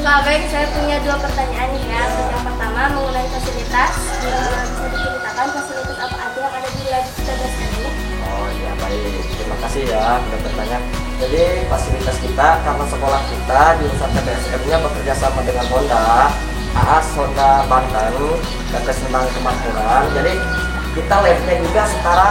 Kak Abeng, saya punya dua pertanyaan nih ya. Yang pertama mengenai fasilitas. Bisa diceritakan fasilitas apa aja yang ada di lab TBS ini? Oh iya, baik, terima kasih ya sudah bertanya. Jadi fasilitas kita karena sekolah kita jurusan TBSM-nya bekerja sama dengan Honda, AAS Honda Banten, PT Senang Kemakmuran. Jadi kita labnya juga setara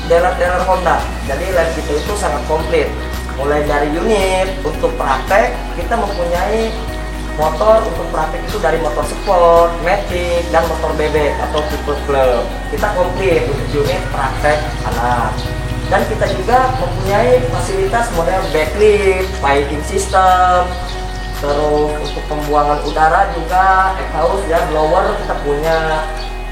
dealer-dealer Honda. Jadi lab kita itu sangat komplit. Mulai dari unit untuk praktek, kita mempunyai motor untuk praktek itu dari motor sport, matic, dan motor bebek atau tipe club. Kita komplit untuk unit praktek anak. Dan kita juga mempunyai fasilitas model backlift, piping system, terus untuk pembuangan udara juga exhaust ya, blower kita punya.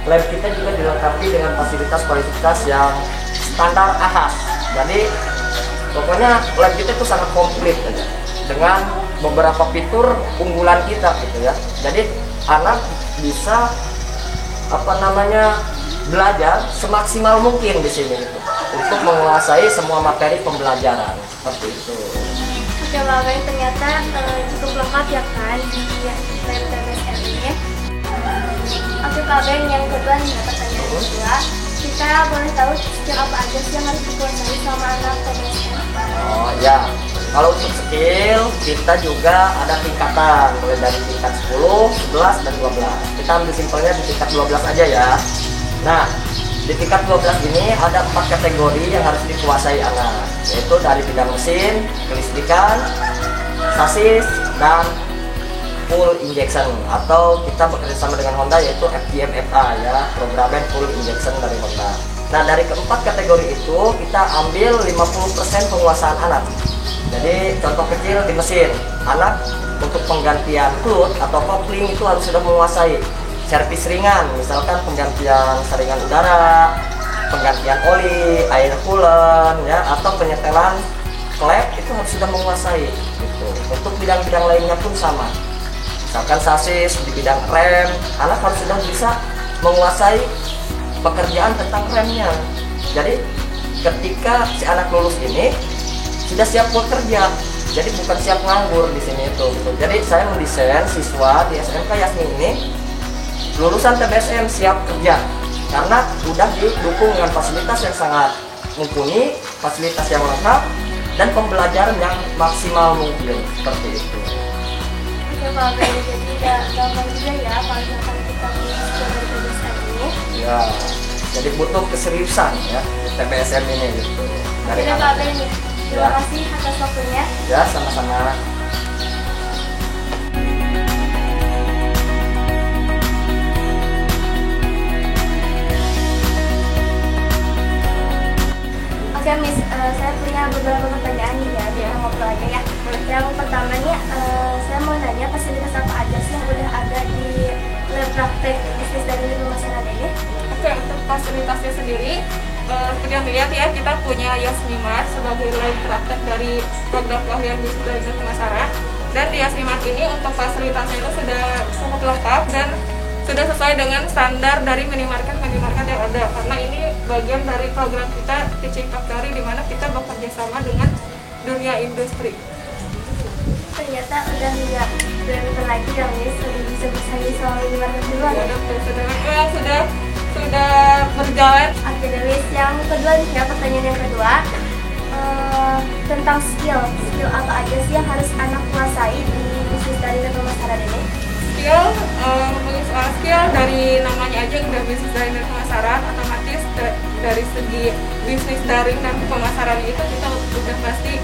Lab kita juga dilengkapi dengan fasilitas yang standar AHAS. Jadi pokoknya lab kita itu sangat komplit aja dengan beberapa fitur unggulan kita gitu ya. Jadi anak bisa belajar semaksimal mungkin di sini gitu, untuk menguasai semua materi pembelajaran seperti itu. Oke, Kak Abeng, ternyata cukup lengkap ya kan di lab TBSM ini. Oke, Kak Abeng, yang kedua nih pertanyaan kedua, kita boleh tahu skill apa aja sih yang harus dikuasai sama anak TBSM? Oh ya, kalau untuk skill kita juga ada tingkatan, mulai dari tingkat 10, 11, dan 12. Kita ambil simpelnya di tingkat 12 aja ya. Nah, di tingkat 12 ini ada 4 kategori yang harus dikuasai anak, yaitu dari bidang mesin, kelistrikan, sasis, dan full injection, atau kita bekerja sama dengan Honda yaitu FGM-FA ya, programmen full injection dari Honda. Nah, dari keempat kategori itu kita ambil 50% penguasaan anak. Jadi contoh kecil di mesin, anak untuk penggantian cloth atau kopling itu harus sudah menguasai. Servis ringan, misalkan penggantian saringan udara, penggantian oli, air coolant ya, atau penyetelan klep itu harus sudah menguasai gitu. Untuk bidang-bidang lainnya pun sama. Misalkan sasis di bidang rem, anak harus sudah bisa menguasai pekerjaan tentang remnya. Jadi ketika si anak lulus ini sudah siap bekerja, jadi bukan siap nganggur di sini itu gitu. Jadi saya mendesain siswa di SMK Yasmin ini lulusan TBSM siap kerja karena sudah didukung dengan fasilitas yang sangat mumpuni, fasilitas yang lengkap, dan pembelajaran yang maksimal mungkin seperti itu. Oke, Kak Abeng, jadi gampang juga ya kalau misalkan kita punya skill dari TBSM ini. Ya, jadi butuh keseriusan ya di TBSM ini gitu. Oke, Kak Abeng, terima kasih atas waktunya. Ya, sama-sama. Oke, Miss, saya punya beberapa pertanyaan nih ya, biar ngobrol aja ya. Yang pertama nih, saya mau nanya fasilitas apa aja sih yang udah ada di lab praktek bisnis dari pemasaran ini? Oke, untuk fasilitasnya sendiri, seperti yang dilihat ya, kita punya Yasmimart sebagai lab praktek dari program pelatihan bisnis dari pemasaran. Dan di Yasmimart ini untuk fasilitasnya itu sudah sangat lengkap dan sudah sesuai dengan standar dari minimarket yang ada, karena ini bagian dari program kita Teaching Factory, di mana kita bekerja sama dengan dunia industri. Ternyata udah nggak berantem lagi ya, Miss, udah bisa bersaing sama minimarket duluan ya. Sudah berjalan. Oke, Miss, yang kedua nih ya, pertanyaan yang kedua tentang skill apa aja sih yang harus anak kuasai di bisnis dari pemasaran ini? Skill dari namanya aja udah bisnis daring dan pemasaran, otomatis dari segi bisnis daring dan pemasaran itu kita udah pasti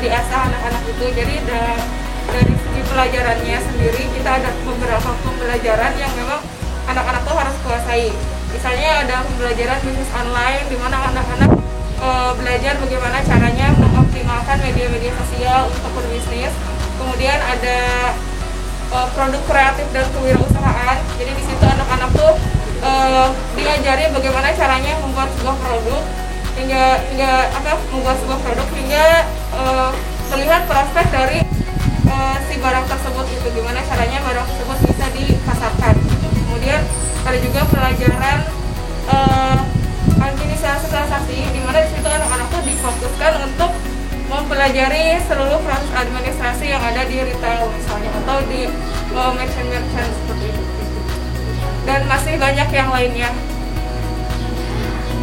diasah anak-anak itu. Jadi dari segi pelajarannya sendiri kita ada beberapa pembelajaran yang memang anak-anak tuh harus kuasai. Misalnya ada pembelajaran bisnis online di mana anak-anak belajar bagaimana caranya mengoptimalkan media-media sosial untuk berbisnis. Kemudian ada produk kreatif dan kewirausahaan. Jadi di situ anak-anak tuh diajari bagaimana caranya membuat sebuah produk hingga terlihat prospek dari si barang tersebut itu, gimana caranya barang tersebut bisa dipasarkan. Kemudian ada juga pelajaran administrasi transaksi, di mana di situ anak-anak tuh difokuskan untuk mempelajari seluruh proses administrasi yang ada di retail misalnya atau di merchant seperti itu. Dan masih banyak yang lainnya.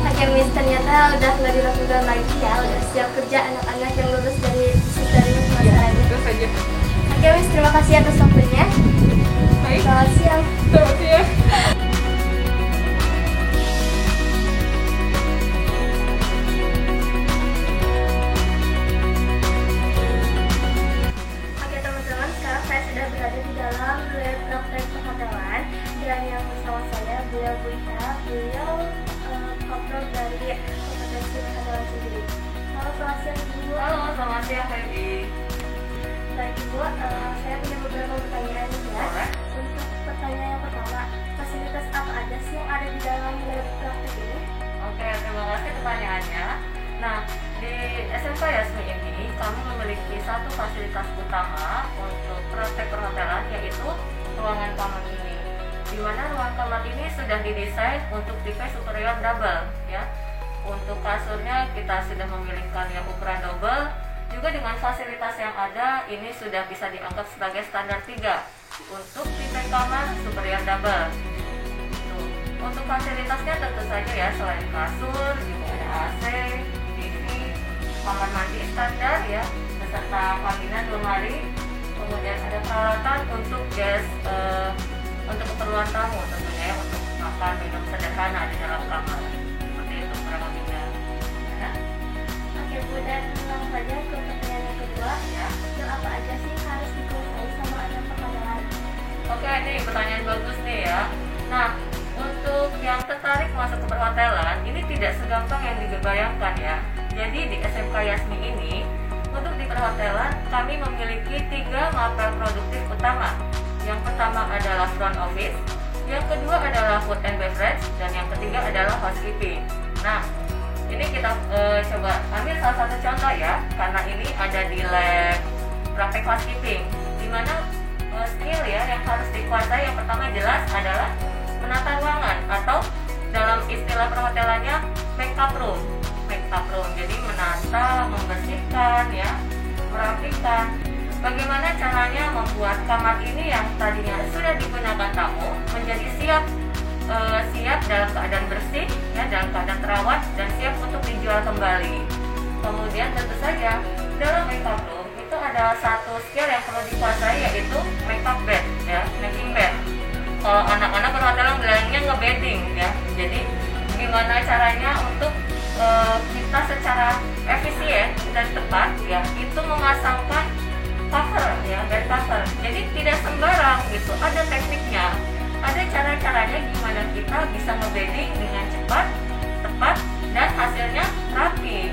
Oke Miss, ternyata udah nggak diragukan lagi ya, udah siap kerja anak-anak yang lulus dari bisnis daring pemasarannya. Itu saja. Oke Miss, terima kasih atas waktunya. Baik. Selamat siang. Selamat siang. Oke teman-teman, sekarang saya sudah berada di dalam lab praktek perhotelan dan yang bersama saya beliau Bu Ika, beliau kopro dari kompetensi perhotelan sendiri. Halo, selamat siang Ibu. Halo, selamat siang Feby. Baik Ibu, saya punya beberapa pertanyaan ya. Untuk pertanyaan yang pertama, fasilitas apa aja sih yang ada di dalam lab praktek ini? Oke, terima kasih pertanyaannya. Nah, di SMK Yasmi ini kami memiliki satu fasilitas utama untuk praktek perhotelan, yaitu ruangan kamar ini. Di mana ruang kamar ini sudah didesain untuk tipe superior double ya. Untuk kasurnya kita sudah memilihkan yang ukuran double. Juga dengan fasilitas yang ada ini sudah bisa dianggap sebagai standar 3 untuk tipe kamar superior double. Tuh. Untuk fasilitasnya tentu saja ya, selain kasur juga ada AC, TV, kamar mandi standar ya, beserta pelaminan lemari. Kemudian ada peralatan untuk guest untuk keperluan tamu tentunya ya, untuk makan minum sederhana di dalam kamar. Seperti itu kurang lebihnya. Nah, Oke Bu, dan langsung saja ke pertanyaan yang kedua ya. Skill apa aja sih yang harus dikuasai sama anak perhotelan? oke, ini pertanyaan bagus nih ya. Nah, untuk yang tertarik masuk ke perhotelan, ini tidak segampang yang dibayangkan ya. Jadi di SMK Yasmi ini, untuk di perhotelan kami memiliki 3 mapel produktif utama. Yang pertama adalah front office, yang kedua adalah food and beverage, dan yang ketiga adalah housekeeping. Nah, ini kita coba ambil salah satu contoh ya, karena ini ada di lab praktek housekeeping, di mana skill ya yang harus dikuasai yang pertama jelas adalah menata ruangan atau dalam istilah perhotelannya make up room. Jadi menata, membersihkan ya, merapikan. Bagaimana caranya membuat kamar ini yang tadinya sudah digunakan tamu menjadi siap dalam keadaan bersih ya, dalam keadaan terawat dan siap untuk dijual kembali. Kemudian tentu saja dalam make up room itu ada satu skill yang perlu dikuasai, yaitu make up bed ya, making bed. Kalau anak-anak perhotelan bilangnya ngebedding ya. Jadi gimana caranya untuk kita secara efisien dan tepat ya, itu memasangkan cover ya, bed cover. Jadi tidak sembarang gitu, ada tekniknya, ada cara-caranya gimana kita bisa ngebedding dengan cepat, tepat, dan hasilnya rapi.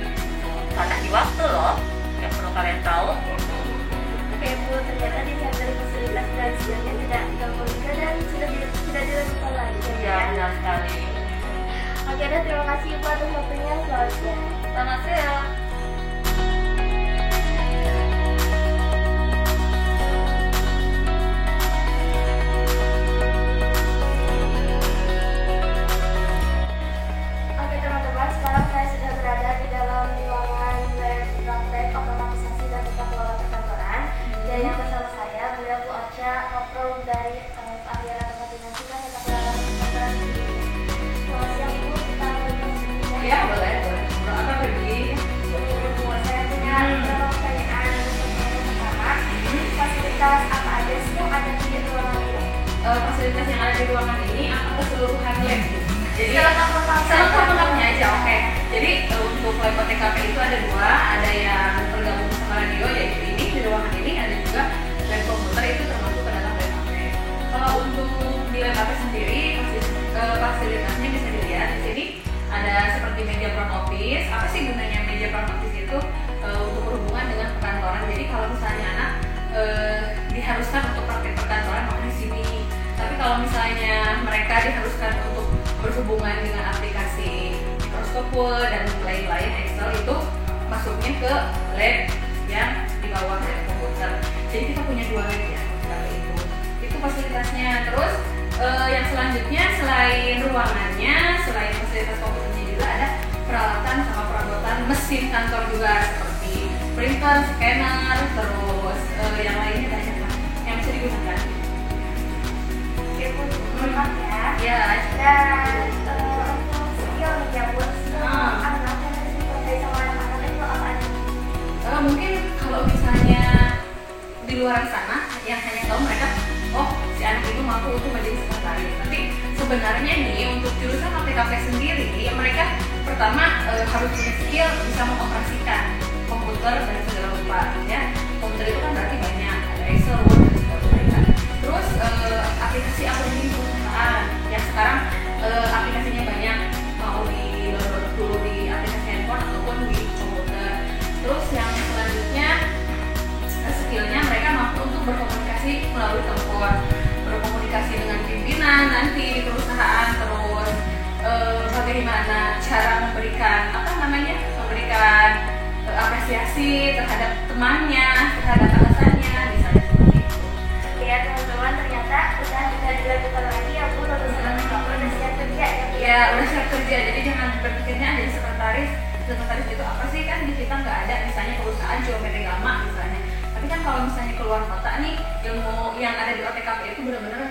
Karena di waktu loh, yang perlu kalian tahu. Oke Bu, ternyata di dari fasilitas dan skillnya tidak gampang juga dan tidak dilakukan lagi Ya, benar sekali. Oke, dan terima kasih Ibu atas waktunya. Selamat siang. Selamat siang. Oke teman-teman, sekarang saya sudah berada di dalam ruangan lab praktek otomatisasi dan tata kelola perkantoran. Dan yang bersama saya beliau Bu Ocha, kopro dari keahlian otomatisasi dan tata kelola perkantoran. Selamat siang Ibu, kita berbincang. Ya, boleh. Apa pergi? Saya punya beberapa pertanyaan. Yang pertama, fasilitas apa aja sih yang ada di ruangan ini? Fasilitas yang ada di ruangan ini apa keseluruhan lab? Jadi Selengkap-lengkapnya aja, oke. Jadi untuk lab OTKP itu ada 2, ada yang tergabung sama radio, yaitu ini di ruangan ini, ada juga lab komputer, itu termasuk ke dalam lab HP. Kalau untuk di lab HP sendiri, fasilitasnya bisa dilihat di sini ada seperti meja front office. Apa sih gunanya meja front office itu? Untuk berhubungan dengan perkantoran. Jadi kalau misalnya anak diharuskan untuk praktek perkantoran maka di sini. Tapi kalau misalnya mereka diharuskan untuk berhubungan dengan aplikasi Microsoft Word dan lain-lain, Excel, itu masuknya ke lab yang di bawah lab komputer. Jadi kita punya 2 lab ya, itu fasilitasnya. Terus yang selanjutnya selain ruangannya, selain fasilitas komputernya juga ada peralatan sama perabotan mesin kantor juga, seperti printer, scanner, terus yang lainnya banyak lah yang bisa digunakan. Oke, lengkap ya. Ya. Dan untuk skill nih ya buat anak yang harus dikuasai sama anak-anak itu apa aja? Mungkin kalau misalnya di luar sana yang hanya tahu mereka, oh si anak itu mampu untuk menjadi sekretaris. Tapi sebenarnya nih untuk jurusan ATKP sendiri, mereka pertama harus punya skill bisa mengoperasikan komputer dan segala rupa ya. Komputer itu kan berarti banyak, ada Excel, Word dan sebagainya. Terus aplikasi di perusahaan yang sekarang aplikasinya banyak, mau di download dulu di aplikasi handphone ataupun di komputer. Terus yang selanjutnya skillnya mereka mampu untuk berkomunikasi melalui telepon, berkomunikasi dengan pimpinan nanti di perusahaan, terus bagaimana cara memberikan apresiasi terhadap temannya, terhadap atasannya, misalnya seperti itu. Ya teman-teman, ternyata udah dilakukan lagi ya Bu, lulusan ATKP udah siap kerja ya Bu. Ya udah siap kerja, jadi jangan berpikirnya jadi sekretaris itu apa sih, kan di kita nggak ada misalnya perusahaan cuma PT Gama misalnya. Tapi kan kalau misalnya keluar kota nih, ilmu yang ada di OTKP itu benar-benar